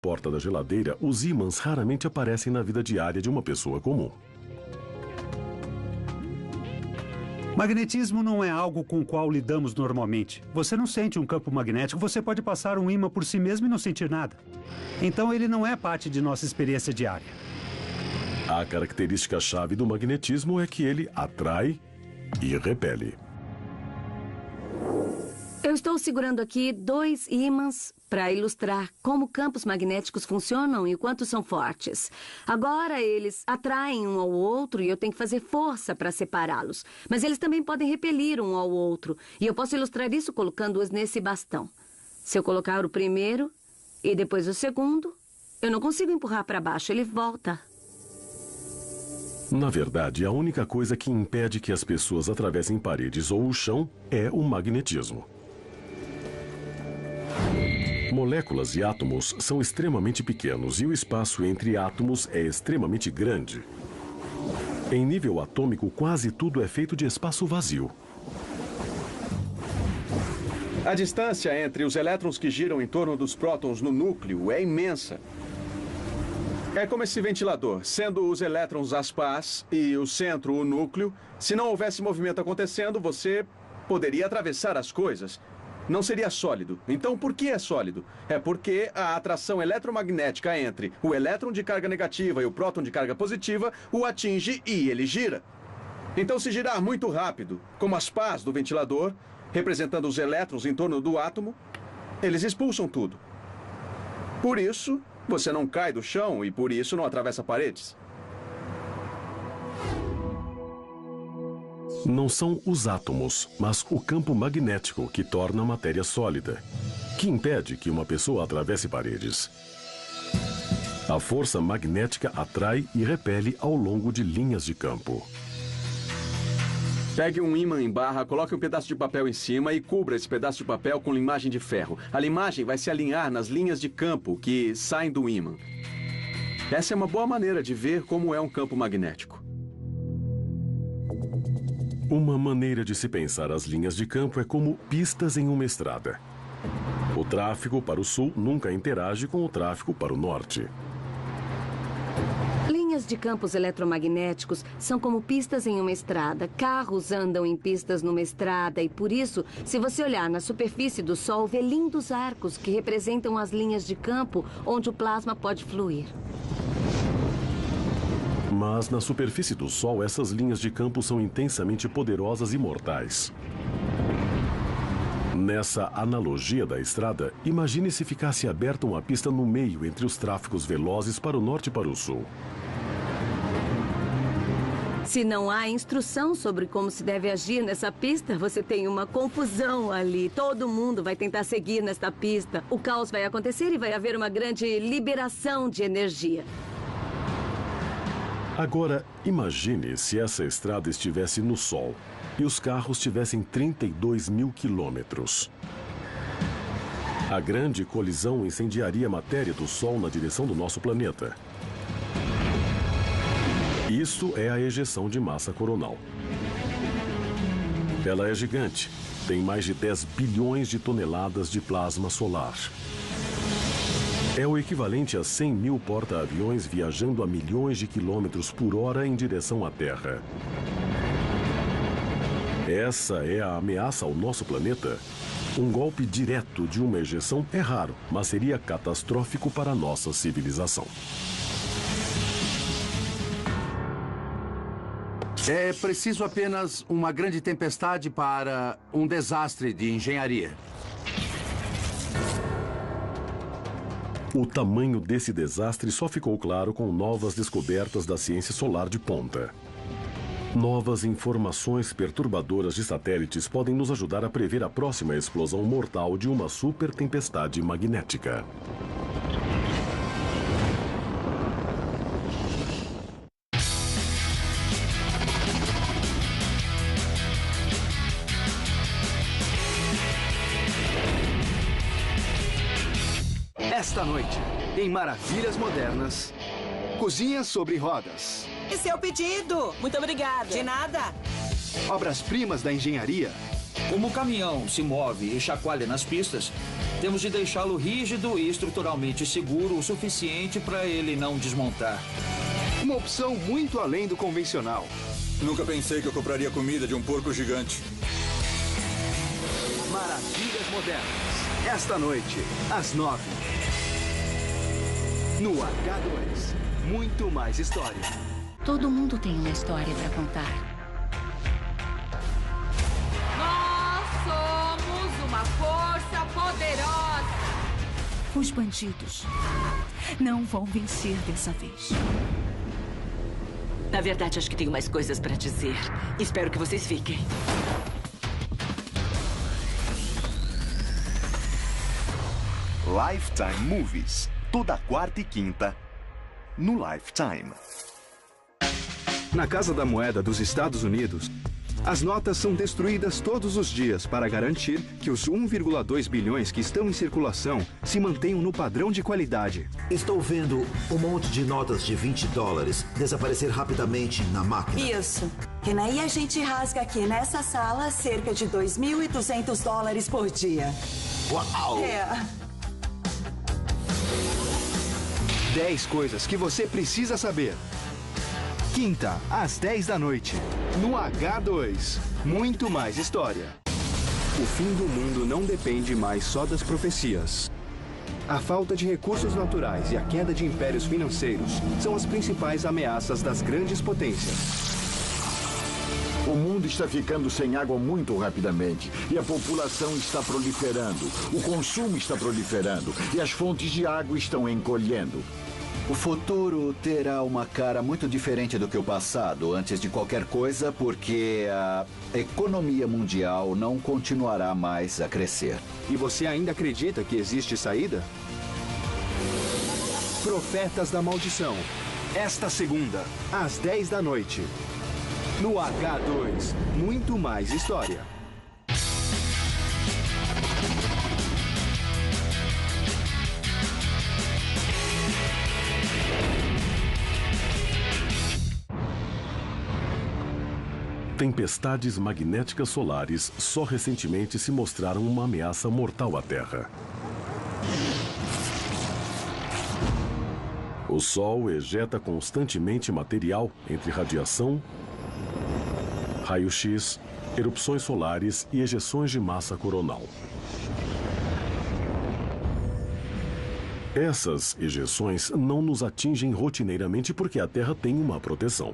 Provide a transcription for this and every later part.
porta da geladeira, os ímãs raramente aparecem na vida diária de uma pessoa comum. Magnetismo não é algo com o qual lidamos normalmente. Você não sente um campo magnético, você pode passar um ímã por si mesmo e não sentir nada. Então ele não é parte de nossa experiência diária. A característica-chave do magnetismo é que ele atrai e repele. Eu estou segurando aqui 2 ímãs para ilustrar como campos magnéticos funcionam e o quanto são fortes. Agora eles atraem um ao outro e eu tenho que fazer força para separá-los. Mas eles também podem repelir um ao outro. E eu posso ilustrar isso colocando-os nesse bastão. Se eu colocar o primeiro e depois o segundo, eu não consigo empurrar para baixo, ele volta. Na verdade, a única coisa que impede que as pessoas atravessem paredes ou o chão é o magnetismo. Moléculas e átomos são extremamente pequenos e o espaço entre átomos é extremamente grande. Em nível atômico, quase tudo é feito de espaço vazio. A distância entre os elétrons que giram em torno dos prótons no núcleo é imensa. É como esse ventilador, sendo os elétrons as pás e o centro o núcleo. Se não houvesse movimento acontecendo, você poderia atravessar as coisas. Não seria sólido. Então, por que é sólido? É porque a atração eletromagnética entre o elétron de carga negativa e o próton de carga positiva o atinge e ele gira. Então, se girar muito rápido, como as pás do ventilador, representando os elétrons em torno do átomo, eles expulsam tudo. Por isso, você não cai do chão e por isso não atravessa paredes. Não são os átomos, mas o campo magnético que torna a matéria sólida, que impede que uma pessoa atravesse paredes. A força magnética atrai e repele ao longo de linhas de campo. Pegue um ímã em barra, coloque um pedaço de papel em cima e cubra esse pedaço de papel com limagem de ferro. A limagem vai se alinhar nas linhas de campo que saem do ímã. Essa é uma boa maneira de ver como é um campo magnético. Uma maneira de se pensar as linhas de campo é como pistas em uma estrada. O tráfego para o sul nunca interage com o tráfego para o norte. Linhas de campos eletromagnéticos são como pistas em uma estrada. Carros andam em pistas numa estrada e, por isso, se você olhar na superfície do Sol, vê lindos arcos que representam as linhas de campo onde o plasma pode fluir. Mas na superfície do Sol, essas linhas de campo são intensamente poderosas e mortais. Nessa analogia da estrada, imagine se ficasse aberta uma pista no meio entre os tráfegos velozes para o norte e para o sul. Se não há instrução sobre como se deve agir nessa pista, você tem uma confusão ali. Todo mundo vai tentar seguir nesta pista. O caos vai acontecer e vai haver uma grande liberação de energia. Agora, imagine se essa estrada estivesse no Sol e os carros tivessem 32 mil quilômetros. A grande colisão incendiaria a matéria do Sol na direção do nosso planeta. Isso é a ejeção de massa coronal. Ela é gigante, tem mais de 10 bilhões de toneladas de plasma solar. É o equivalente a 100 mil porta-aviões viajando a milhões de quilômetros por hora em direção à Terra. Essa é a ameaça ao nosso planeta. Um golpe direto de uma ejeção é raro, mas seria catastrófico para a nossa civilização. É preciso apenas uma grande tempestade para um desastre de engenharia. O tamanho desse desastre só ficou claro com novas descobertas da ciência solar de ponta. Novas informações perturbadoras de satélites podem nos ajudar a prever a próxima explosão mortal de uma super tempestade magnética. Esta noite, em Maravilhas Modernas, cozinha sobre rodas. Esse é o pedido. Muito obrigada. De nada. Obras-primas da engenharia Como o caminhão se move e chacoalha nas pistas, temos de deixá-lo rígido e estruturalmente seguro o suficiente para ele não desmontar. Uma opção muito além do convencional. Nunca pensei que eu compraria comida de um porco gigante. Maravilhas Modernas. Esta noite, às 9. No H2. Muito mais história. Todo mundo tem uma história para contar. Nós somos uma força poderosa. Os bandidos não vão vencer dessa vez. Na verdade, acho que tenho mais coisas para dizer. Espero que vocês fiquem. Lifetime Movies. Toda quarta e quinta no Lifetime. Na Casa da Moeda dos Estados Unidos, as notas são destruídas todos os dias para garantir que os 1,2 bilhões que estão em circulação se mantenham no padrão de qualidade. Estou vendo um monte de notas de $20 desaparecer rapidamente na máquina. Isso. E a gente rasga aqui nessa sala cerca de $2.200 por dia. Uau! 10 coisas que você precisa saber. Quinta, às 10 da noite, no H2. Muito mais história. O fim do mundo não depende mais só das profecias. A falta de recursos naturais e a queda de impérios financeiros são as principais ameaças das grandes potências. O mundo está ficando sem água muito rapidamente e a população está proliferando. O consumo está proliferando e as fontes de água estão encolhendo. O futuro terá uma cara muito diferente do que o passado, antes de qualquer coisa, porque a economia mundial não continuará mais a crescer. E você ainda acredita que existe saída? Profetas da Maldição. Esta segunda, às 10 da noite. No H2, muito mais história. Tempestades magnéticas solares só recentemente se mostraram uma ameaça mortal à Terra. O Sol ejeta constantemente material entre radiação, raio-x, erupções solares e ejeções de massa coronal. Essas ejeções não nos atingem rotineiramente porque a Terra tem uma proteção.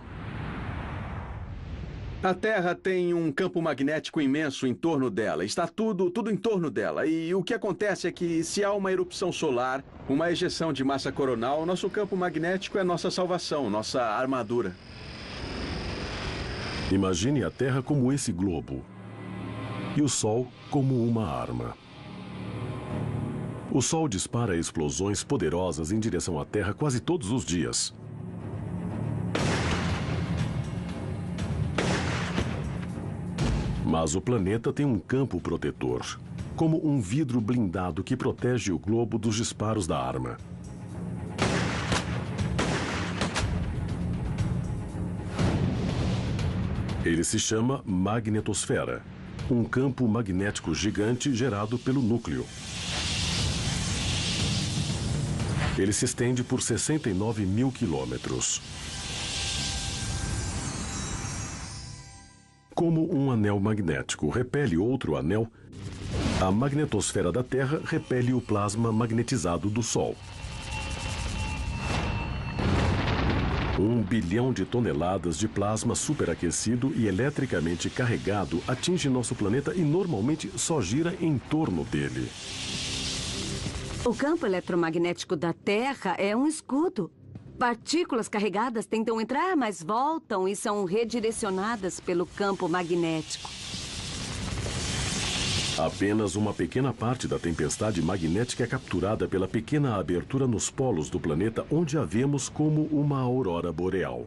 A Terra tem um campo magnético imenso em torno dela. Está tudo em torno dela. E o que acontece é que se há uma erupção solar, uma ejeção de massa coronal, nosso campo magnético é nossa salvação, nossa armadura. Imagine a Terra como esse globo e o Sol como uma arma. O Sol dispara explosões poderosas em direção à Terra quase todos os dias. Mas o planeta tem um campo protetor, como um vidro blindado que protege o globo dos disparos da arma. Ele se chama magnetosfera, um campo magnético gigante gerado pelo núcleo. Ele se estende por 69 mil quilômetros. Como um anel magnético repele outro anel, a magnetosfera da Terra repele o plasma magnetizado do Sol. 1 bilhão de toneladas de plasma superaquecido e eletricamente carregado atinge nosso planeta e normalmente só gira em torno dele. O campo eletromagnético da Terra é um escudo. Partículas carregadas tentam entrar, mas voltam e são redirecionadas pelo campo magnético. Apenas uma pequena parte da tempestade magnética é capturada pela pequena abertura nos polos do planeta, onde a vemos como uma aurora boreal.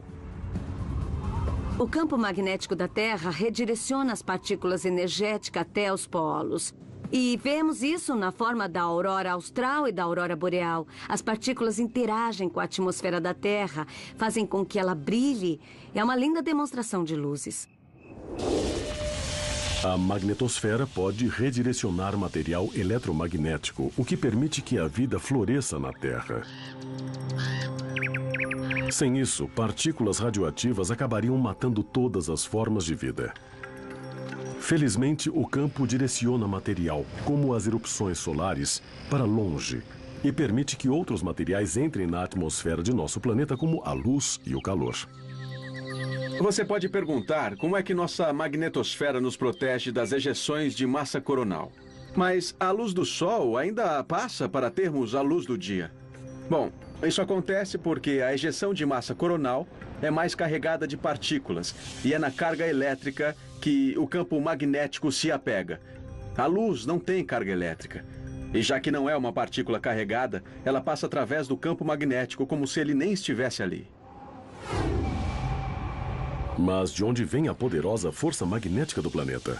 O campo magnético da Terra redireciona as partículas energéticas até os polos. E vemos isso na forma da aurora austral e da aurora boreal. As partículas interagem com a atmosfera da Terra, fazem com que ela brilhe. É uma linda demonstração de luzes. A magnetosfera pode redirecionar material eletromagnético, o que permite que a vida floresça na Terra. Sem isso, partículas radioativas acabariam matando todas as formas de vida. Felizmente, o campo direciona material, como as erupções solares, para longe e permite que outros materiais entrem na atmosfera de nosso planeta, como a luz e o calor. Você pode perguntar como é que nossa magnetosfera nos protege das ejeções de massa coronal. Mas a luz do Sol ainda passa para termos a luz do dia. Bom, isso acontece porque a ejeção de massa coronal é mais carregada de partículas e é na carga elétrica que o campo magnético se apega. A luz não tem carga elétrica. E já que não é uma partícula carregada, ela passa através do campo magnético como se ele nem estivesse ali. Mas de onde vem a poderosa força magnética do planeta?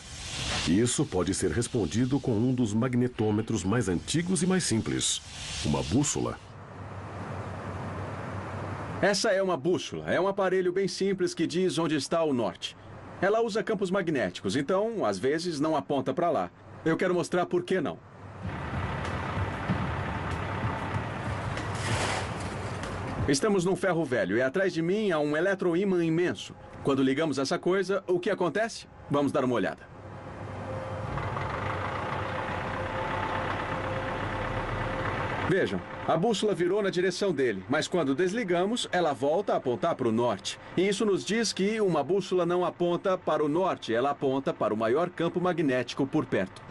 Isso pode ser respondido com um dos magnetômetros mais antigos e mais simples, uma bússola. Essa é uma bússola. É um aparelho bem simples que diz onde está o norte. Ela usa campos magnéticos, então, às vezes, não aponta para lá. Eu quero mostrar por que não. Estamos num ferro velho e atrás de mim há um eletroímã imenso. Quando ligamos essa coisa, o que acontece? Vamos dar uma olhada. Vejam, a bússola virou na direção dele, mas quando desligamos, ela volta a apontar para o norte. E isso nos diz que uma bússola não aponta para o norte, ela aponta para o maior campo magnético por perto.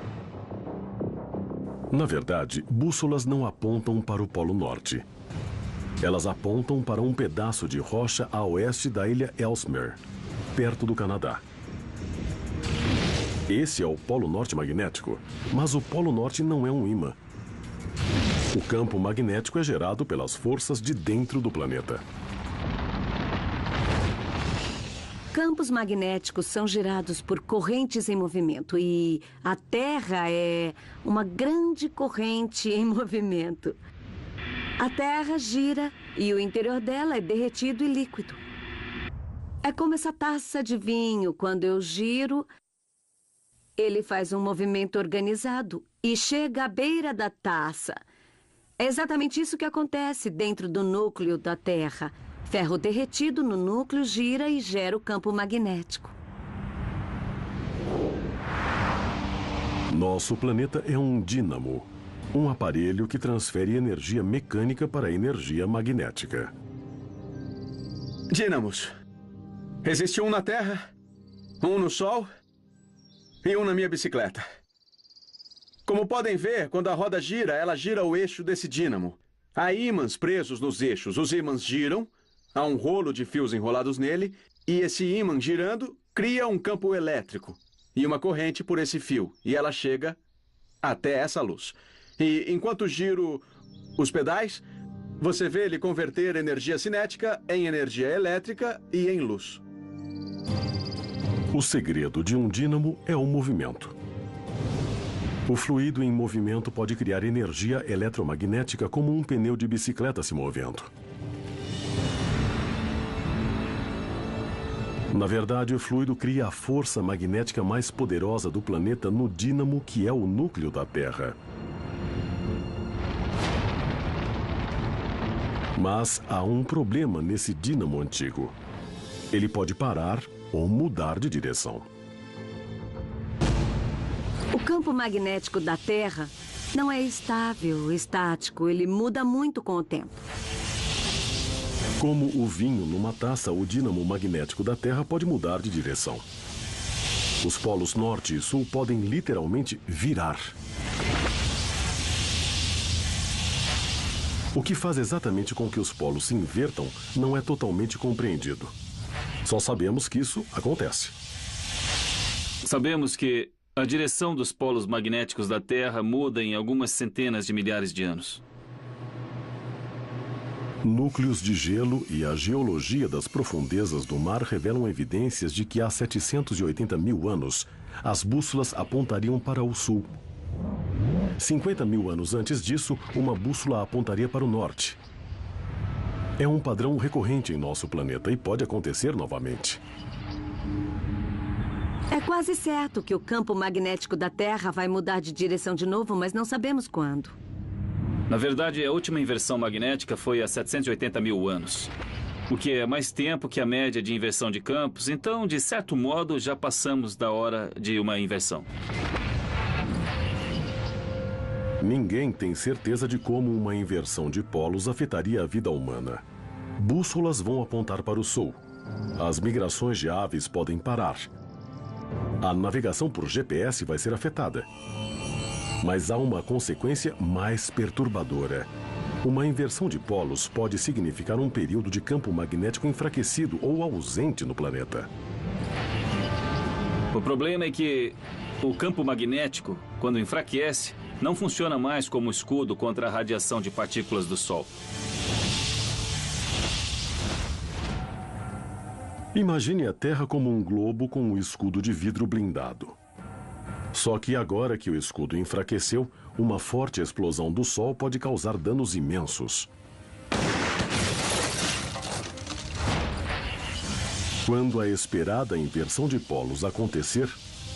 Na verdade, bússolas não apontam para o Polo Norte. Elas apontam para um pedaço de rocha a oeste da ilha Ellesmere, perto do Canadá. Esse é o Polo Norte magnético, mas o Polo Norte não é um ímã. O campo magnético é gerado pelas forças de dentro do planeta. Campos magnéticos são gerados por correntes em movimento e a Terra é uma grande corrente em movimento. A Terra gira e o interior dela é derretido e líquido. É como essa taça de vinho. Quando eu giro, ele faz um movimento organizado e chega à beira da taça. É exatamente isso que acontece dentro do núcleo da Terra. Ferro derretido no núcleo gira e gera o campo magnético. Nosso planeta é um dínamo, um aparelho que transfere energia mecânica para energia magnética. Dínamos. Existe um na Terra, um no Sol e um na minha bicicleta. Como podem ver, quando a roda gira, ela gira o eixo desse dínamo. Há ímãs presos nos eixos. Os ímãs giram, há um rolo de fios enrolados nele, e esse ímã girando cria um campo elétrico e uma corrente por esse fio, e ela chega até essa luz. E enquanto giro os pedais, você vê ele converter energia cinética em energia elétrica e em luz. O segredo de um dínamo é o movimento. O fluido em movimento pode criar energia eletromagnética como um pneu de bicicleta se movendo. Na verdade, o fluido cria a força magnética mais poderosa do planeta no dínamo, que é o núcleo da Terra. Mas há um problema nesse dínamo antigo. Ele pode parar ou mudar de direção. O campo magnético da Terra não é estável, estático. Ele muda muito com o tempo. Como o vinho numa taça, o dínamo magnético da Terra pode mudar de direção. Os polos norte e sul podem literalmente virar. O que faz exatamente com que os polos se invertam não é totalmente compreendido. Só sabemos que isso acontece. Sabemos que a direção dos polos magnéticos da Terra muda em algumas centenas de milhares de anos. Núcleos de gelo e a geologia das profundezas do mar revelam evidências de que há 780 mil anos, as bússolas apontariam para o sul. 50 mil anos antes disso, uma bússola apontaria para o norte. É um padrão recorrente em nosso planeta e pode acontecer novamente. É quase certo que o campo magnético da Terra vai mudar de direção de novo, mas não sabemos quando. Na verdade, a última inversão magnética foi há 780 mil anos. O que é mais tempo que a média de inversão de campos, então, de certo modo, já passamos da hora de uma inversão. Ninguém tem certeza de como uma inversão de polos afetaria a vida humana. Bússolas vão apontar para o sul. As migrações de aves podem parar. A navegação por GPS vai ser afetada. Mas há uma consequência mais perturbadora. Uma inversão de polos pode significar um período de campo magnético enfraquecido ou ausente no planeta. O problema é que o campo magnético, quando enfraquece, não funciona mais como escudo contra a radiação de partículas do Sol. Imagine a Terra como um globo com um escudo de vidro blindado. Só que agora que o escudo enfraqueceu, uma forte explosão do Sol pode causar danos imensos. Quando a esperada inversão de polos acontecer,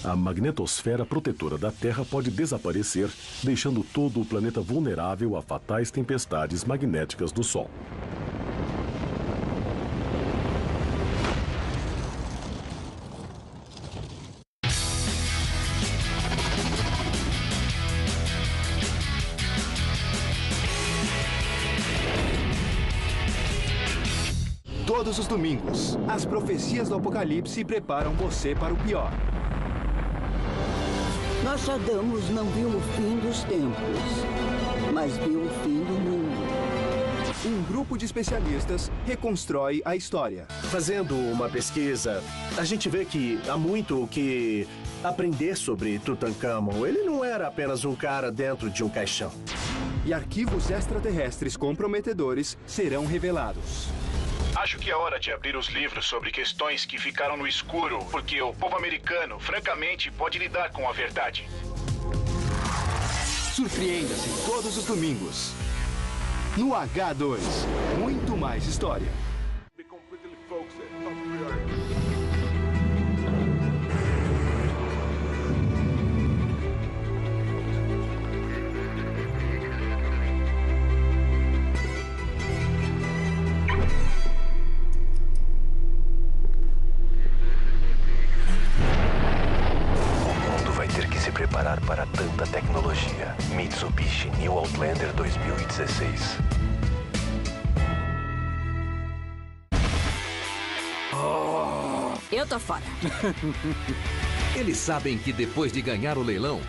a magnetosfera protetora da Terra pode desaparecer, deixando todo o planeta vulnerável a fatais tempestades magnéticas do Sol. Todos os domingos, as profecias do Apocalipse preparam você para o pior. Nostradamus não viu o fim dos tempos, mas viu o fim do mundo. Um grupo de especialistas reconstrói a história. Fazendo uma pesquisa, a gente vê que há muito o que aprender sobre Tutankhamon. Ele não era apenas um cara dentro de um caixão. E arquivos extraterrestres comprometedores serão revelados. Acho que é hora de abrir os livros sobre questões que ficaram no escuro, porque o povo americano, francamente, pode lidar com a verdade. Surpreenda-se todos os domingos. No H2, muito mais história. Preparar para tanta tecnologia. Mitsubishi New Outlander 2016. Eu tô fora. Eles sabem que depois de ganhar o leilão,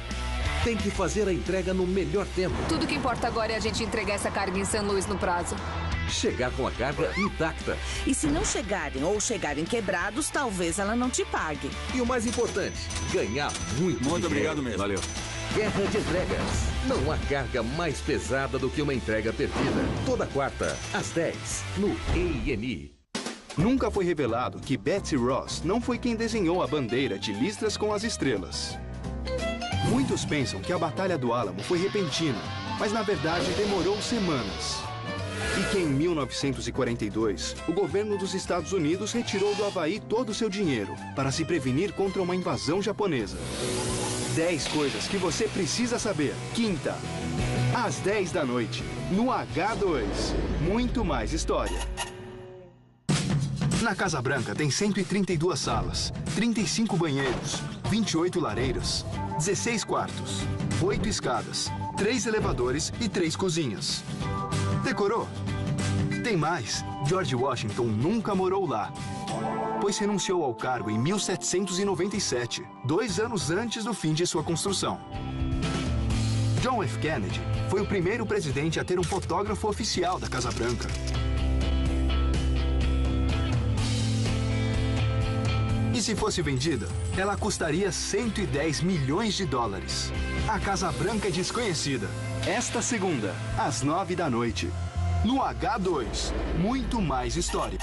tem que fazer a entrega no melhor tempo. Tudo que importa agora é a gente entregar essa carga em St. Louis no prazo. Chegar com a carga intacta. E se não chegarem ou chegarem quebrados, talvez ela não te pague. E o mais importante, ganhar muito dinheiro. Obrigado mesmo. Valeu. Guerra de entregas. Não há carga mais pesada do que uma entrega perdida. Toda quarta, às 10, no A&E. Nunca foi revelado que Betsy Ross não foi quem desenhou a bandeira de listras com as estrelas. Muitos pensam que a Batalha do Álamo foi repentina, mas na verdade demorou semanas. E que em 1942, o governo dos Estados Unidos retirou do Havaí todo o seu dinheiro para se prevenir contra uma invasão japonesa. 10 coisas que você precisa saber. Quinta, às 10 da noite, no H2. Muito mais história. Na Casa Branca tem 132 salas, 35 banheiros, 28 lareiras, 16 quartos, 8 escadas, 3 elevadores e 3 cozinhas. Decorou? Tem mais. George Washington nunca morou lá, pois renunciou ao cargo em 1797, 2 anos antes do fim de sua construção. John F. Kennedy foi o primeiro presidente a ter um fotógrafo oficial da Casa Branca. E se fosse vendida, ela custaria 110 milhões de dólares. A Casa Branca é desconhecida. Esta segunda, às 9 da noite. No H2, muito mais história.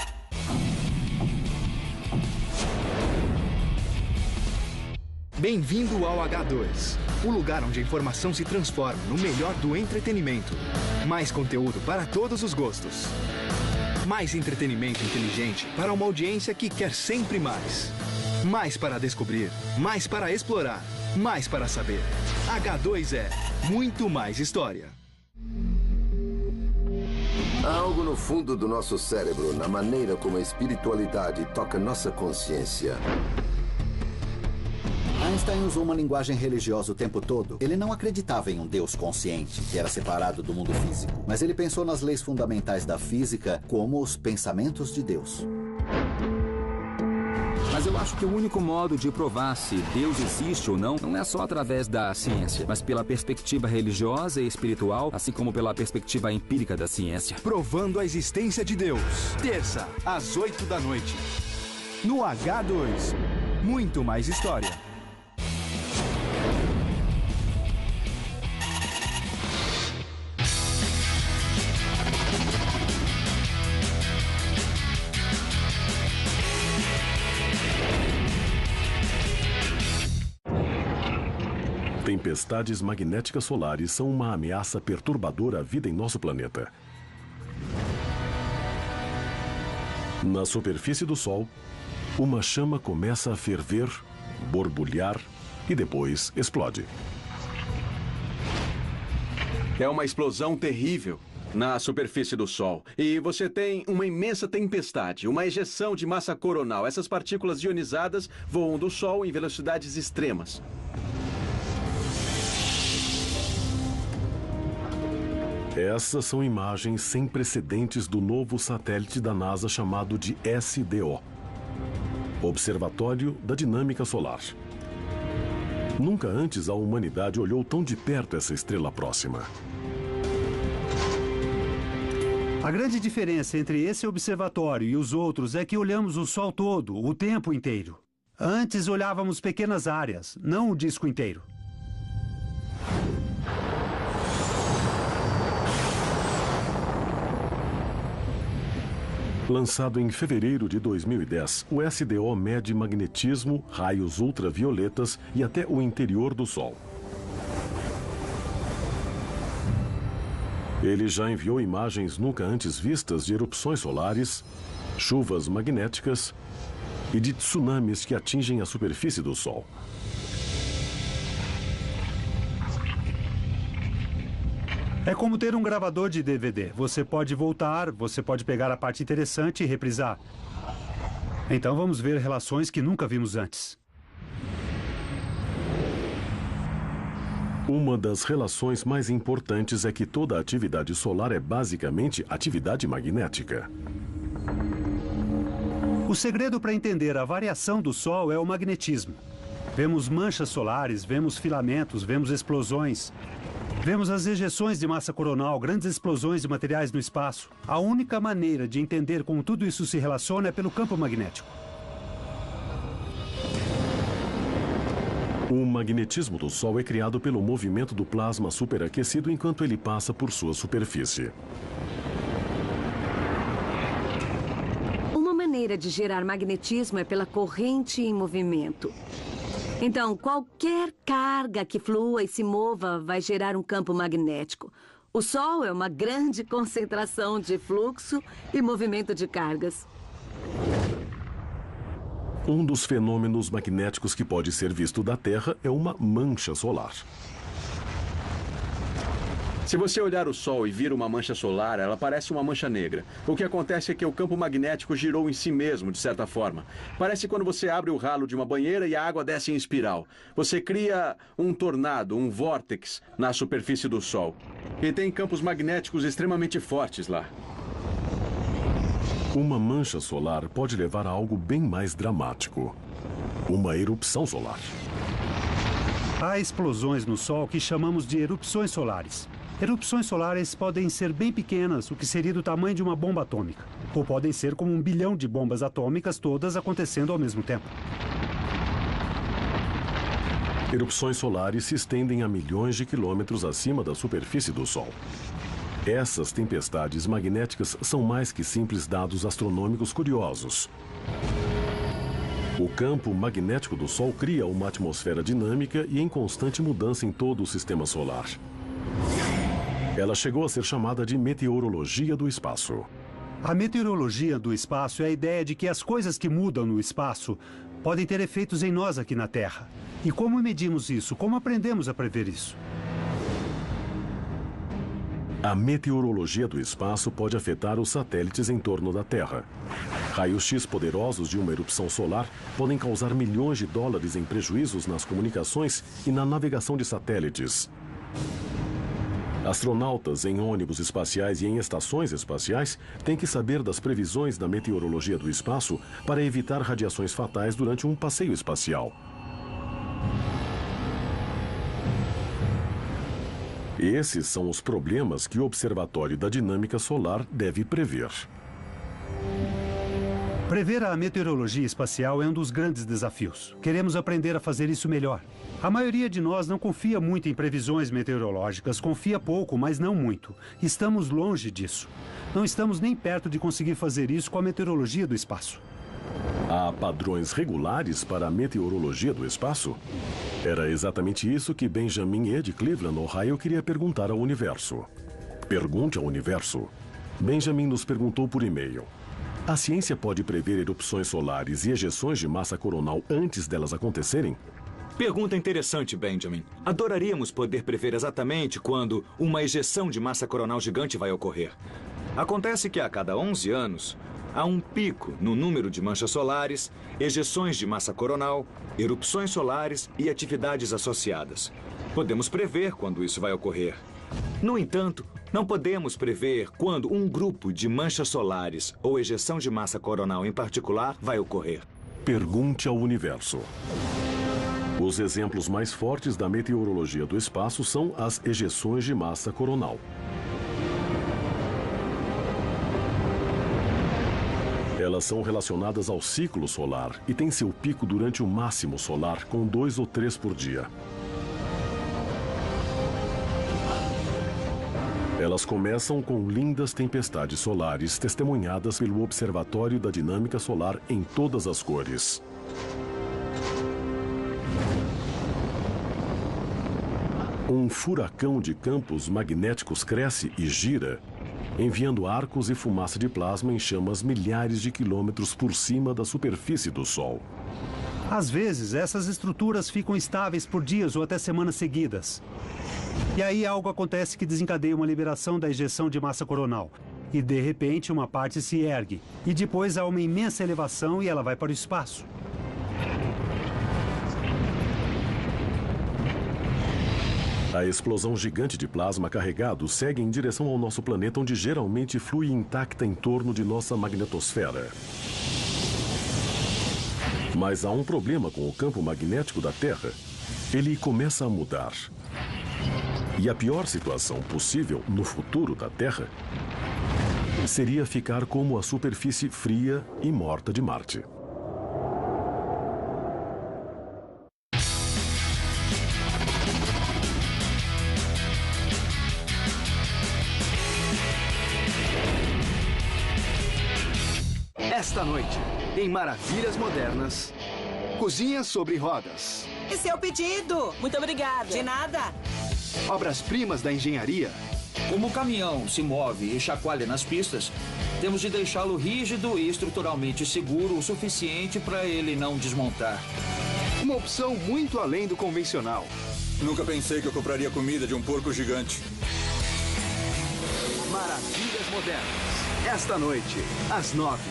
Bem-vindo ao H2, o lugar onde a informação se transforma no melhor do entretenimento. Mais conteúdo para todos os gostos. Mais entretenimento inteligente para uma audiência que quer sempre mais. Mais para descobrir, mais para explorar, mais para saber. H2 é muito mais história. Há algo no fundo do nosso cérebro, na maneira como a espiritualidade toca nossa consciência. Einstein usou uma linguagem religiosa o tempo todo. Ele não acreditava em um Deus consciente, que era separado do mundo físico. Mas ele pensou nas leis fundamentais da física como os pensamentos de Deus. Mas eu acho que o único modo de provar se Deus existe ou não é só através da ciência, mas pela perspectiva religiosa e espiritual, assim como pela perspectiva empírica da ciência. Provando a existência de Deus. Terça, às 8 da noite. No H2. Muito mais história. Tempestades magnéticas solares são uma ameaça perturbadora à vida em nosso planeta. Na superfície do Sol, uma chama começa a ferver, borbulhar e depois explode. É uma explosão terrível na superfície do Sol. E você tem uma imensa tempestade, uma ejeção de massa coronal. Essas partículas ionizadas voam do Sol em velocidades extremas. Essas são imagens sem precedentes do novo satélite da NASA chamado de SDO, Observatório da Dinâmica Solar. Nunca antes a humanidade olhou tão de perto essa estrela próxima. A grande diferença entre esse observatório e os outros é que olhamos o Sol todo, o tempo inteiro. Antes olhávamos pequenas áreas, não o disco inteiro. Lançado em fevereiro de 2010, o SDO mede magnetismo, raios ultravioletas e até o interior do Sol. Ele já enviou imagens nunca antes vistas de erupções solares, chuvas magnéticas e de tsunamis que atingem a superfície do Sol. É como ter um gravador de DVD. Você pode voltar, você pode pegar a parte interessante e reprisar. Então vamos ver relações que nunca vimos antes. Uma das relações mais importantes é que toda atividade solar é basicamente atividade magnética. O segredo para entender a variação do Sol é o magnetismo. Vemos manchas solares, vemos filamentos, vemos explosões. Vemos as ejeções de massa coronal, grandes explosões de materiais no espaço. A única maneira de entender como tudo isso se relaciona é pelo campo magnético. O magnetismo do Sol é criado pelo movimento do plasma superaquecido enquanto ele passa por sua superfície. Uma maneira de gerar magnetismo é pela corrente em movimento. Então, qualquer carga que flua e se mova vai gerar um campo magnético. O Sol é uma grande concentração de fluxo e movimento de cargas. Um dos fenômenos magnéticos que pode ser visto da Terra é uma mancha solar. Se você olhar o Sol e vir uma mancha solar, ela parece uma mancha negra. O que acontece é que o campo magnético girou em si mesmo, de certa forma. Parece quando você abre o ralo de uma banheira e a água desce em espiral. Você cria um tornado, um vórtex, na superfície do Sol. E tem campos magnéticos extremamente fortes lá. Uma mancha solar pode levar a algo bem mais dramático. Uma erupção solar. Há explosões no Sol que chamamos de erupções solares. Erupções solares podem ser bem pequenas, o que seria do tamanho de uma bomba atômica. Ou podem ser como 1 bilhão de bombas atômicas, todas acontecendo ao mesmo tempo. Erupções solares se estendem a milhões de quilômetros acima da superfície do Sol. Essas tempestades magnéticas são mais que simples dados astronômicos curiosos. O campo magnético do Sol cria uma atmosfera dinâmica e em constante mudança em todo o sistema solar. Ela chegou a ser chamada de meteorologia do espaço. A meteorologia do espaço é a ideia de que as coisas que mudam no espaço podem ter efeitos em nós aqui na Terra. E como medimos isso? Como aprendemos a prever isso? A meteorologia do espaço pode afetar os satélites em torno da Terra. Raios-X poderosos de uma erupção solar podem causar milhões de dólares em prejuízos nas comunicações e na navegação de satélites. Astronautas em ônibus espaciais e em estações espaciais têm que saber das previsões da meteorologia do espaço para evitar radiações fatais durante um passeio espacial. Esses são os problemas que o Observatório da Dinâmica Solar deve prever. Prever a meteorologia espacial é um dos grandes desafios. Queremos aprender a fazer isso melhor. A maioria de nós não confia muito em previsões meteorológicas, confia pouco, mas não muito. Estamos longe disso. Não estamos nem perto de conseguir fazer isso com a meteorologia do espaço. Há padrões regulares para a meteorologia do espaço? Era exatamente isso que Benjamin E. de Cleveland, Ohio, queria perguntar ao universo. Pergunte ao universo. Benjamin nos perguntou por e-mail. A ciência pode prever erupções solares e ejeções de massa coronal antes delas acontecerem? Pergunta interessante, Benjamin. Adoraríamos poder prever exatamente quando uma ejeção de massa coronal gigante vai ocorrer. Acontece que a cada 11 anos, há um pico no número de manchas solares, ejeções de massa coronal, erupções solares e atividades associadas. Podemos prever quando isso vai ocorrer. No entanto, não podemos prever quando um grupo de manchas solares ou ejeção de massa coronal em particular vai ocorrer. Pergunte ao universo. Os exemplos mais fortes da meteorologia do espaço são as ejeções de massa coronal. Elas são relacionadas ao ciclo solar e têm seu pico durante o máximo solar, com 2 ou 3 por dia. Elas começam com lindas tempestades solares testemunhadas pelo Observatório da Dinâmica Solar em todas as cores. Um furacão de campos magnéticos cresce e gira, enviando arcos e fumaça de plasma em chamas milhares de quilômetros por cima da superfície do Sol. Às vezes, essas estruturas ficam estáveis por dias ou até semanas seguidas. E aí algo acontece que desencadeia uma liberação da ejeção de massa coronal. E, de repente, uma parte se ergue. E depois há uma imensa elevação e ela vai para o espaço. A explosão gigante de plasma carregado segue em direção ao nosso planeta, onde geralmente flui intacta em torno de nossa magnetosfera. Mas há um problema com o campo magnético da Terra. Ele começa a mudar. E a pior situação possível no futuro da Terra seria ficar como a superfície fria e morta de Marte. Esta noite, em Maravilhas Modernas, cozinha sobre rodas. Esse é o pedido. Muito obrigada. De nada. Obras-primas da engenharia. Como o caminhão se move e chacoalha nas pistas, temos de deixá-lo rígido e estruturalmente seguro o suficiente para ele não desmontar. Uma opção muito além do convencional. Nunca pensei que eu compraria comida de um porco gigante. Maravilhas Modernas. Esta noite, às 9.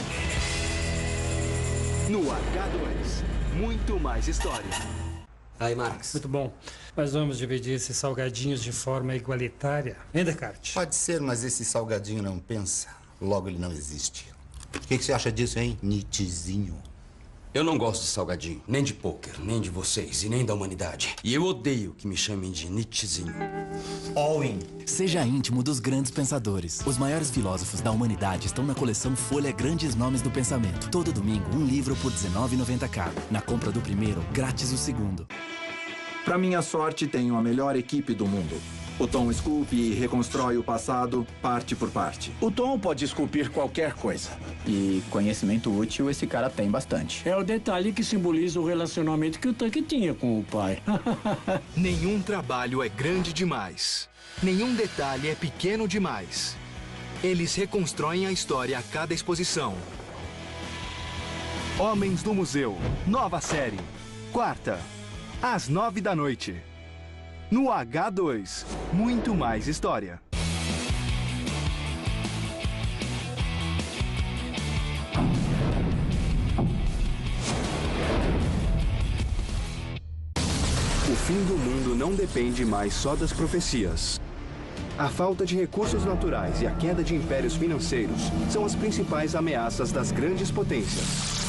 No H2. Muito mais história. Aí, Marcos. Muito bom. Mas vamos dividir esses salgadinhos de forma igualitária. Hein, Descartes? Pode ser, mas esse salgadinho não pensa. Logo, ele não existe. O que você acha disso, hein, Nietzschezinho? Eu não gosto de salgadinho, nem de pôquer, nem de vocês e nem da humanidade. E eu odeio que me chamem de Nietzschezinho. All-in. Seja íntimo dos grandes pensadores. Os maiores filósofos da humanidade estão na coleção Folha Grandes Nomes do Pensamento. Todo domingo, um livro por R$19,90 cada. Na compra do primeiro, grátis o segundo. Pra minha sorte, tenho a melhor equipe do mundo. O Tom esculpe e reconstrói o passado, parte por parte. O Tom pode esculpir qualquer coisa. E conhecimento útil esse cara tem bastante. É o detalhe que simboliza o relacionamento que o Tuck tinha com o pai. Nenhum trabalho é grande demais. Nenhum detalhe é pequeno demais. Eles reconstroem a história a cada exposição. Homens do Museu, nova série. Quarta, às 9 da noite. No H2, muito mais história. O fim do mundo não depende mais só das profecias. A falta de recursos naturais e a queda de impérios financeiros são as principais ameaças das grandes potências.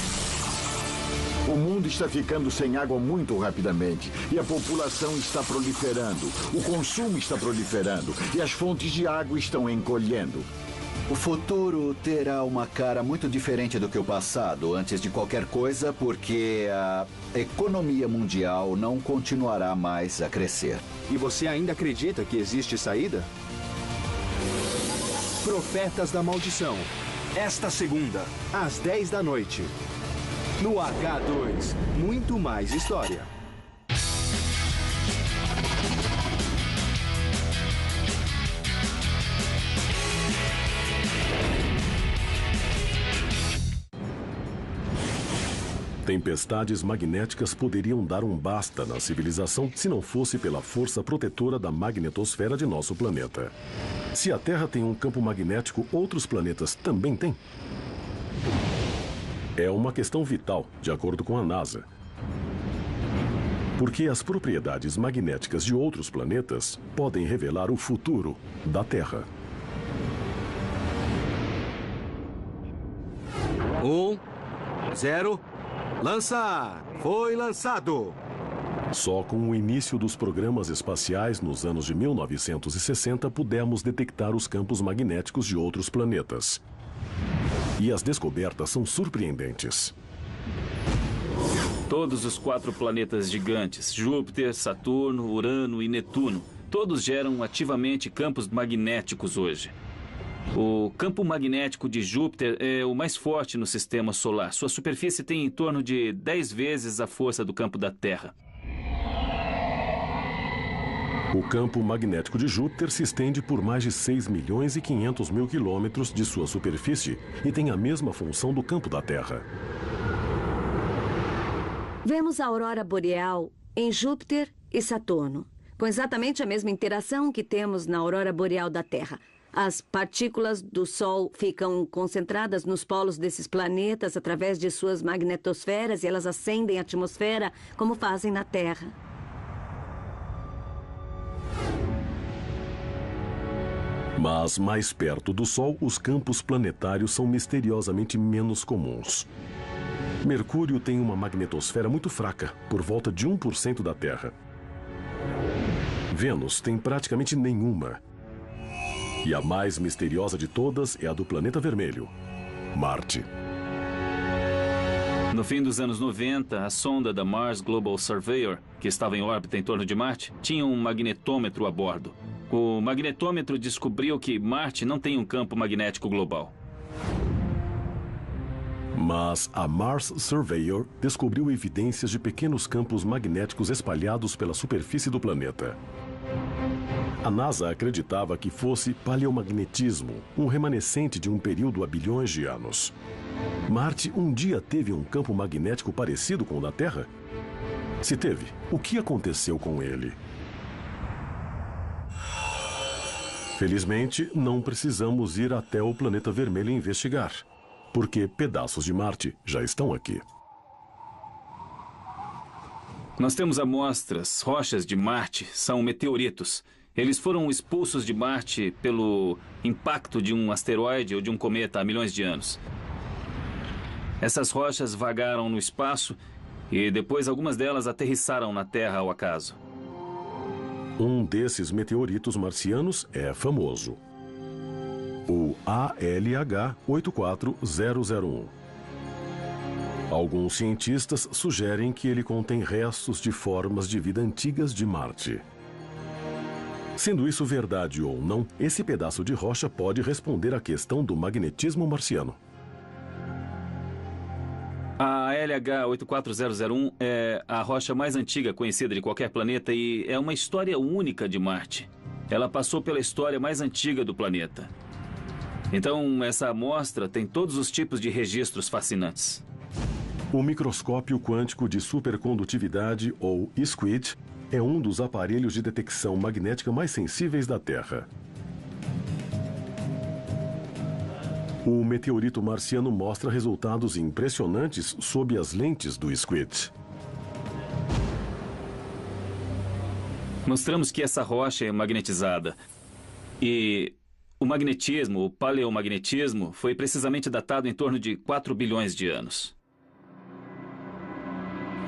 O mundo está ficando sem água muito rapidamente e a população está proliferando. O consumo está proliferando e as fontes de água estão encolhendo. O futuro terá uma cara muito diferente do que o passado, antes de qualquer coisa, porque a economia mundial não continuará mais a crescer. E você ainda acredita que existe saída? Profetas da Maldição. Esta segunda, às 10 da noite. No H2, muito mais história. Tempestades magnéticas poderiam dar um basta na civilização se não fosse pela força protetora da magnetosfera de nosso planeta. Se a Terra tem um campo magnético, outros planetas também têm? É uma questão vital, de acordo com a NASA. Porque as propriedades magnéticas de outros planetas podem revelar o futuro da Terra. 1, 0, lançar! Foi lançado! Só com o início dos programas espaciais nos anos de 1960 pudemos detectar os campos magnéticos de outros planetas. E as descobertas são surpreendentes. Todos os 4 planetas gigantes, Júpiter, Saturno, Urano e Netuno, todos geram ativamente campos magnéticos hoje. O campo magnético de Júpiter é o mais forte no sistema solar. Sua superfície tem em torno de 10 vezes a força do campo da Terra. O campo magnético de Júpiter se estende por mais de 6 milhões e 500 mil quilômetros de sua superfície e tem a mesma função do campo da Terra. Vemos a aurora boreal em Júpiter e Saturno, com exatamente a mesma interação que temos na aurora boreal da Terra. As partículas do Sol ficam concentradas nos polos desses planetas através de suas magnetosferas e elas acendem a atmosfera como fazem na Terra. Mas mais perto do Sol, os campos planetários são misteriosamente menos comuns. Mercúrio tem uma magnetosfera muito fraca, por volta de 1% da Terra. Vênus tem praticamente nenhuma. E a mais misteriosa de todas é a do planeta vermelho, Marte. No fim dos anos 90, a sonda da Mars Global Surveyor, que estava em órbita em torno de Marte, tinha um magnetômetro a bordo. O magnetômetro descobriu que Marte não tem um campo magnético global. Mas a Mars Surveyor descobriu evidências de pequenos campos magnéticos espalhados pela superfície do planeta. A NASA acreditava que fosse paleomagnetismo, um remanescente de um período há bilhões de anos. Marte um dia teve um campo magnético parecido com o da Terra? Se teve, o que aconteceu com ele? Felizmente, não precisamos ir até o planeta vermelho investigar, porque pedaços de Marte já estão aqui. Nós temos amostras, rochas de Marte, são meteoritos. Eles foram expulsos de Marte pelo impacto de um asteroide ou de um cometa há milhões de anos. Essas rochas vagaram no espaço e depois algumas delas aterrissaram na Terra ao acaso. Um desses meteoritos marcianos é famoso. O ALH 84001. Alguns cientistas sugerem que ele contém restos de formas de vida antigas de Marte. Sendo isso verdade ou não, esse pedaço de rocha pode responder à questão do magnetismo marciano. A ALH 84001 é a rocha mais antiga conhecida de qualquer planeta e é uma história única de Marte. Ela passou pela história mais antiga do planeta. Então, essa amostra tem todos os tipos de registros fascinantes. O microscópio quântico de supercondutividade, ou SQUID, é um dos aparelhos de detecção magnética mais sensíveis da Terra. O meteorito marciano mostra resultados impressionantes sob as lentes do SQUID. Mostramos que essa rocha é magnetizada. E o magnetismo, o paleomagnetismo, foi precisamente datado em torno de 4 bilhões de anos.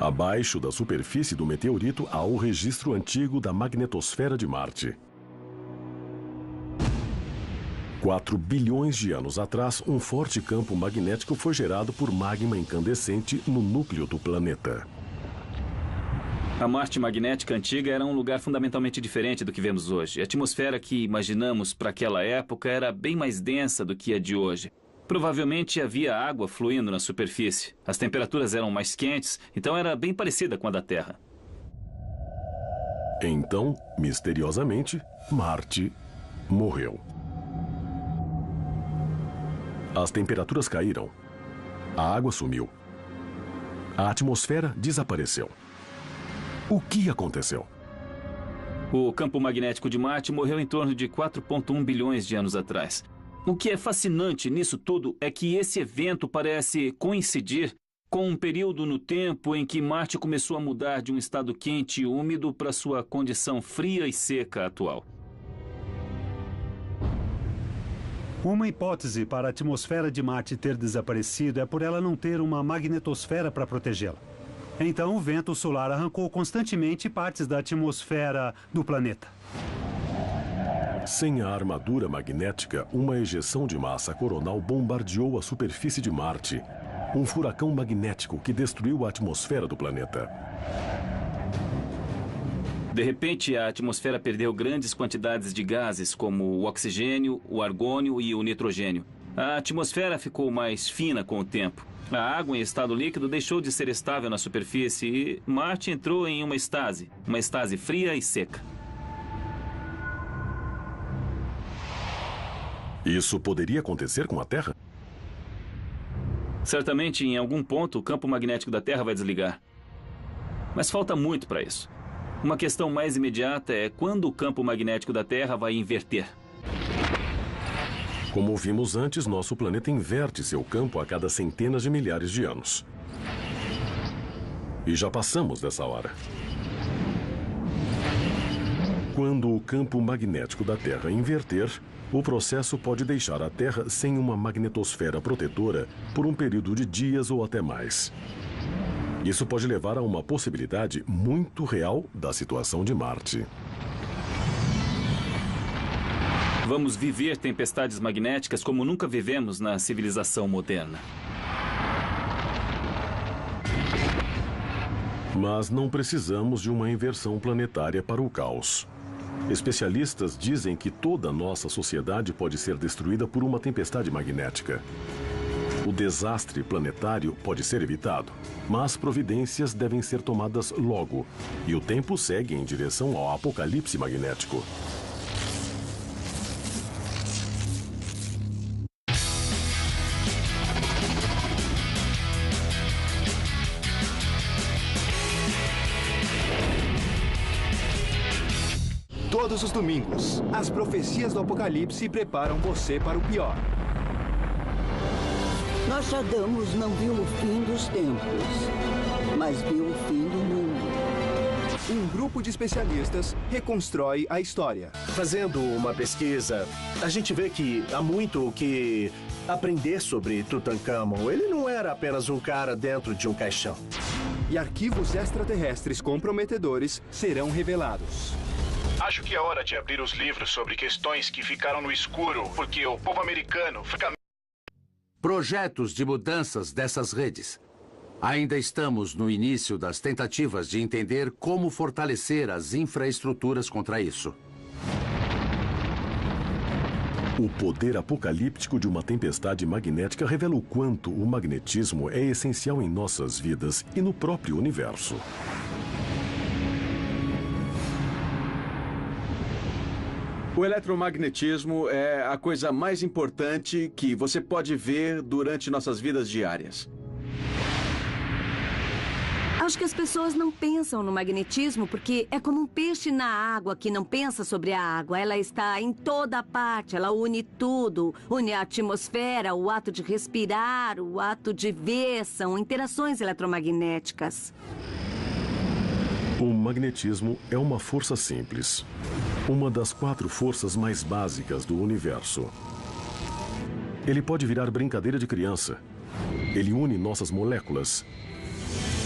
Abaixo da superfície do meteorito há o registro antigo da magnetosfera de Marte. 4 bilhões de anos atrás, um forte campo magnético foi gerado por magma incandescente no núcleo do planeta. A Marte magnética antiga era um lugar fundamentalmente diferente do que vemos hoje. A atmosfera que imaginamos para aquela época era bem mais densa do que a de hoje. Provavelmente havia água fluindo na superfície. As temperaturas eram mais quentes, então era bem parecida com a da Terra. Então, misteriosamente, Marte morreu. As temperaturas caíram. A água sumiu. A atmosfera desapareceu. O que aconteceu? O campo magnético de Marte morreu em torno de 4,1 bilhões de anos atrás. O que é fascinante nisso tudo é que esse evento parece coincidir com um período no tempo em que Marte começou a mudar de um estado quente e úmido para sua condição fria e seca atual. Uma hipótese para a atmosfera de Marte ter desaparecido é por ela não ter uma magnetosfera para protegê-la. Então, o vento solar arrancou constantemente partes da atmosfera do planeta. Sem a armadura magnética, uma ejeção de massa coronal bombardeou a superfície de Marte. Um furacão magnético que destruiu a atmosfera do planeta. De repente, a atmosfera perdeu grandes quantidades de gases, como o oxigênio, o argônio e o nitrogênio. A atmosfera ficou mais fina com o tempo. A água em estado líquido deixou de ser estável na superfície e Marte entrou em uma estase fria e seca. Isso poderia acontecer com a Terra? Certamente, em algum ponto, o campo magnético da Terra vai desligar. Mas falta muito para isso. Uma questão mais imediata é quando o campo magnético da Terra vai inverter. Como vimos antes, nosso planeta inverte seu campo a cada centenas de milhares de anos. E já passamos dessa hora. Quando o campo magnético da Terra inverter, o processo pode deixar a Terra sem uma magnetosfera protetora por um período de dias ou até mais. Isso pode levar a uma possibilidade muito real da situação de Marte. Vamos viver tempestades magnéticas como nunca vivemos na civilização moderna. Mas não precisamos de uma inversão planetária para o caos. Especialistas dizem que toda a nossa sociedade pode ser destruída por uma tempestade magnética. O desastre planetário pode ser evitado, mas providências devem ser tomadas logo, e o tempo segue em direção ao apocalipse magnético. Todos os domingos, as profecias do Apocalipse preparam você para o pior. Nostradamus não viu o fim dos tempos, mas viu o fim do mundo. Um grupo de especialistas reconstrói a história. Fazendo uma pesquisa, a gente vê que há muito o que aprender sobre Tutankhamon. Ele não era apenas um cara dentro de um caixão. E arquivos extraterrestres comprometedores serão revelados. Acho que é hora de abrir os livros sobre questões que ficaram no escuro, porque o povo americano fica... Projetos de mudanças dessas redes. Ainda estamos no início das tentativas de entender como fortalecer as infraestruturas contra isso. O poder apocalíptico de uma tempestade magnética revela o quanto o magnetismo é essencial em nossas vidas e no próprio universo. O eletromagnetismo é a coisa mais importante que você pode ver durante nossas vidas diárias. Acho que as pessoas não pensam no magnetismo porque é como um peixe na água que não pensa sobre a água. Ela está em toda parte, ela une tudo. Une a atmosfera, o ato de respirar, o ato de ver, são interações eletromagnéticas. O magnetismo é uma força simples. Uma das 4 forças mais básicas do universo. Ele pode virar brincadeira de criança. Ele une nossas moléculas.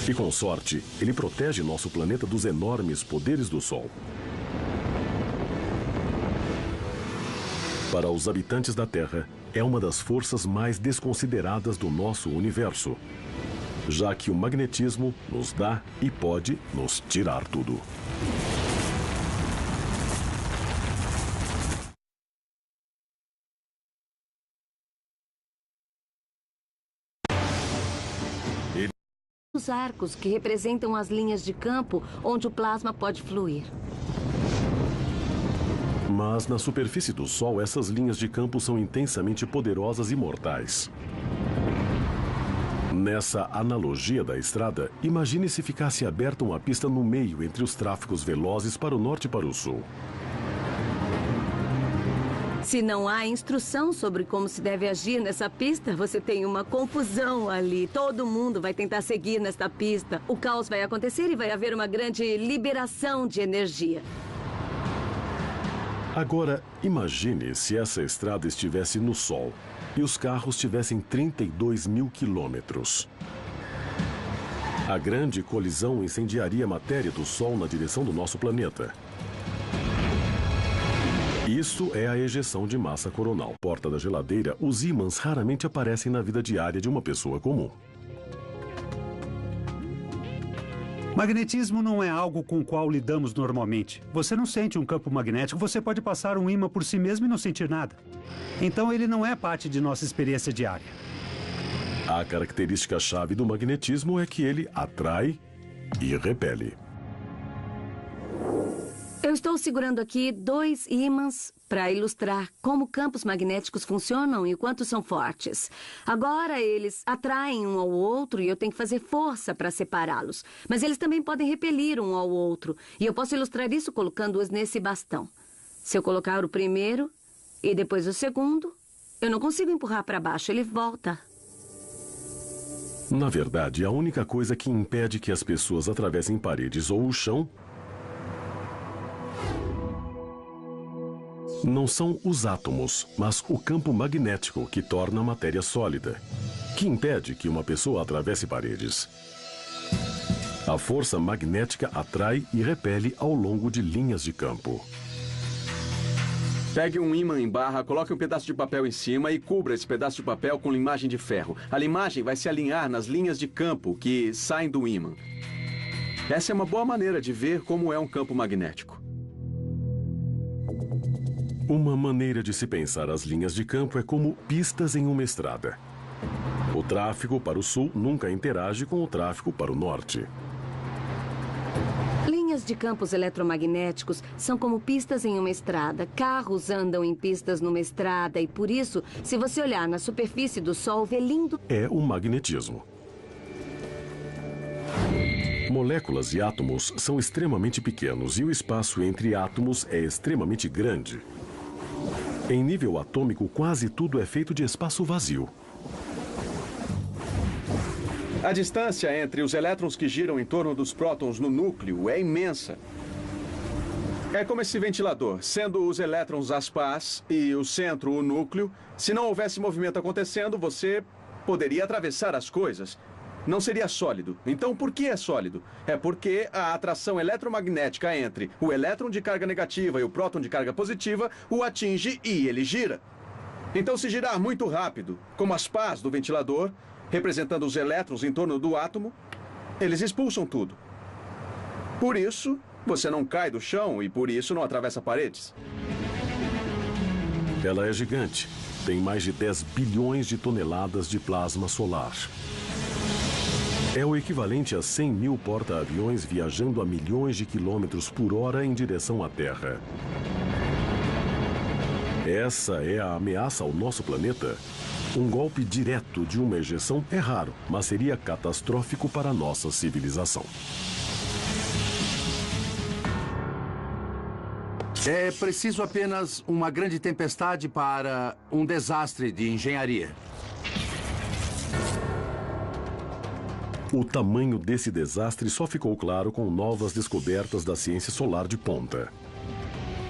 E com sorte, ele protege nosso planeta dos enormes poderes do Sol. Para os habitantes da Terra, é uma das forças mais desconsideradas do nosso universo, já que o magnetismo nos dá e pode nos tirar tudo. Os arcos que representam as linhas de campo onde o plasma pode fluir. Mas na superfície do Sol, essas linhas de campo são intensamente poderosas e mortais. Nessa analogia da estrada, imagine se ficasse aberta uma pista no meio entre os tráfegos velozes para o norte e para o sul. Se não há instrução sobre como se deve agir nessa pista, você tem uma confusão ali. Todo mundo vai tentar seguir nesta pista. O caos vai acontecer e vai haver uma grande liberação de energia. Agora, imagine se essa estrada estivesse no Sol e os carros tivessem 32 mil quilômetros. A grande colisão incendiaria a matéria do Sol na direção do nosso planeta. Isso é a ejeção de massa coronal. Porta da geladeira, os ímãs raramente aparecem na vida diária de uma pessoa comum. Magnetismo não é algo com o qual lidamos normalmente. Você não sente um campo magnético, você pode passar um ímã por si mesmo e não sentir nada. Então ele não é parte de nossa experiência diária. A característica-chave do magnetismo é que ele atrai e repele. Eu estou segurando aqui 2 ímãs para ilustrar como campos magnéticos funcionam e quanto são fortes. Agora eles atraem um ao outro e eu tenho que fazer força para separá-los. Mas eles também podem repelir um ao outro. E eu posso ilustrar isso colocando-os nesse bastão. Se eu colocar o primeiro e depois o segundo, eu não consigo empurrar para baixo, ele volta. Na verdade, a única coisa que impede que as pessoas atravessem paredes ou o chão não são os átomos, mas o campo magnético que torna a matéria sólida, que impede que uma pessoa atravesse paredes. A força magnética atrai e repele ao longo de linhas de campo. Pegue um ímã em barra, coloque um pedaço de papel em cima e cubra esse pedaço de papel com limagem de ferro. A limagem vai se alinhar nas linhas de campo que saem do ímã. Essa é uma boa maneira de ver como é um campo magnético. Uma maneira de se pensar as linhas de campo é como pistas em uma estrada. O tráfego para o sul nunca interage com o tráfego para o norte. Linhas de campos eletromagnéticos são como pistas em uma estrada. Carros andam em pistas numa estrada e, por isso, se você olhar na superfície do Sol, vê lindo... É o magnetismo. Moléculas e átomos são extremamente pequenos e o espaço entre átomos é extremamente grande. Em nível atômico, quase tudo é feito de espaço vazio. A distância entre os elétrons que giram em torno dos prótons no núcleo é imensa. É como esse ventilador, sendo os elétrons as pás e o centro o núcleo. Se não houvesse movimento acontecendo, você poderia atravessar as coisas. Não seria sólido. Então, por que é sólido? É porque a atração eletromagnética entre o elétron de carga negativa e o próton de carga positiva o atinge e ele gira. Então, se girar muito rápido, como as pás do ventilador, representando os elétrons em torno do átomo, eles expulsam tudo. Por isso, você não cai do chão e por isso não atravessa paredes. Ela é gigante. Tem mais de 10 bilhões de toneladas de plasma solar. É o equivalente a 100 mil porta-aviões viajando a milhões de quilômetros por hora em direção à Terra. Essa é a ameaça ao nosso planeta Um golpe direto de uma ejeção é raro, mas seria catastrófico para a nossa civilização. É preciso apenas uma grande tempestade para um desastre de engenharia. O tamanho desse desastre só ficou claro com novas descobertas da ciência solar de ponta.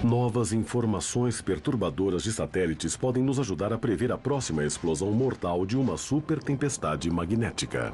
Novas informações perturbadoras de satélites podem nos ajudar a prever a próxima explosão mortal de uma super tempestade magnética.